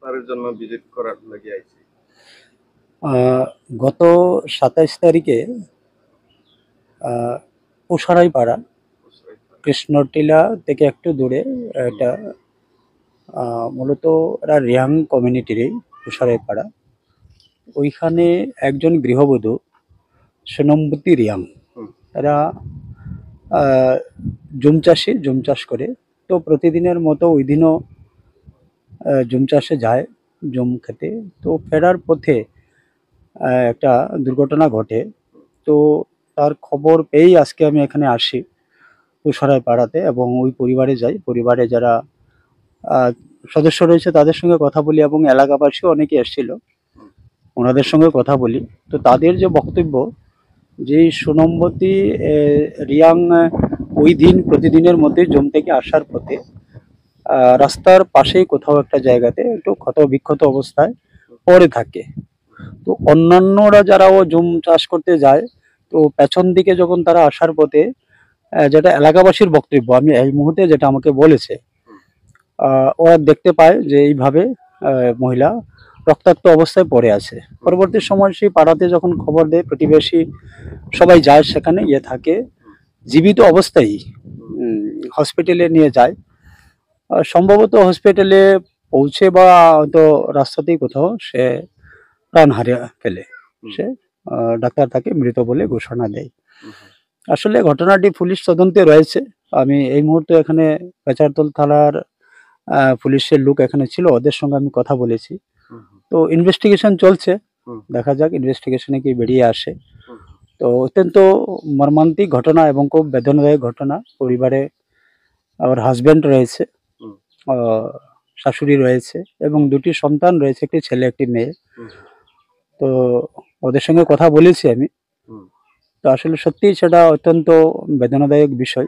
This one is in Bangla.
আপনার জন্য ভিজিট করার লাগি আইছি। গত ২৭ তারিখে উসারাইপাড়া কৃষ্ণটিলা থেকে একটু দূরে একটা মূলত এরা রিয়াং কমিউনিটিরই উসারাইপাড়া, ওইখানে একজন গৃহবধূ সোনমবতী রিয়াং, এরা জুম চাষ করে। তো প্রতিদিনের মতো ওই দিনও জুম চাষে যায় জুম খেতে। তো ফেরার পথে একটা দুর্ঘটনা ঘটে। তো তার খবর পেয়েই আজকে আমি এখানে আসি তুষারাইপাড়াতে এবং ওই পরিবারে যাই। পরিবারে যারা আহ, সদস্য রয়েছে তাদের সঙ্গে কথা বলি এবং এলাকাবাসীও অনেকে এসেছিল, ওনাদের সঙ্গে কথা বলি। তো তাদের যে বক্তব্য, যে সোনমবতী রিয়াং ওই দিন প্রতিদিনের মধ্যে জম থেকে আসার পথে রাস্তার পাশেই কোথাও একটা জায়গাতে একটু ক্ষত বিক্ষত অবস্থায় পড়ে থাকে। তো অন্যান্যরা যারা ও জুম চাষ করতে যায়, তো পেছন দিকে যখন তারা আসার পথে যেটা এলাকাবাসীর বক্তব্য, আমি এই মুহূর্তে যেটা আমাকে বলেছে, ওরা দেখতে পায় যে এইভাবে মহিলা রক্তাক্ত অবস্থায় পড়ে আছে। পরবর্তী সময় সেই পাড়াতে যখন খবর দেয়, প্রতিবেশী সবাই যায়, সেখানে গিয়ে থাকে জীবিত অবস্থায় হসপিটালে নিয়ে যায়। সম্ভবত হসপিটালে পৌঁছে বা হয়তো রাস্তাতেই কোথাও সে প্রাণ হারিয়ে ফেলে। সে ডাক্তার তাকে মৃত বলে ঘোষণা দেয়। আসলে ঘটনাটি পুলিশ তদন্তে রয়েছে। আমি এই মুহূর্তে এখানে পেচারতল থানার পুলিশের লোক এখানে ছিল, ওদের সঙ্গে আমি কথা বলেছি। তো ইনভেস্টিগেশন চলছে, দেখা যাক ইনভেস্টিগেশনে কি বেরিয়ে আসে। তো অত্যন্ত মর্মান্তিক ঘটনা এবং খুব বেদনাদায়ক ঘটনা। পরিবারে আমার হাজব্যান্ড রয়েছে, শাশুড়ি রয়েছে এবং দুটি সন্তান রয়েছে, একটি ছেলে একটি মেয়ে। তো ওদের সঙ্গে কথা বলেছি আমি। তো আসলে সত্যিই সেটা অত্যন্ত বেদনাদায়ক বিষয়।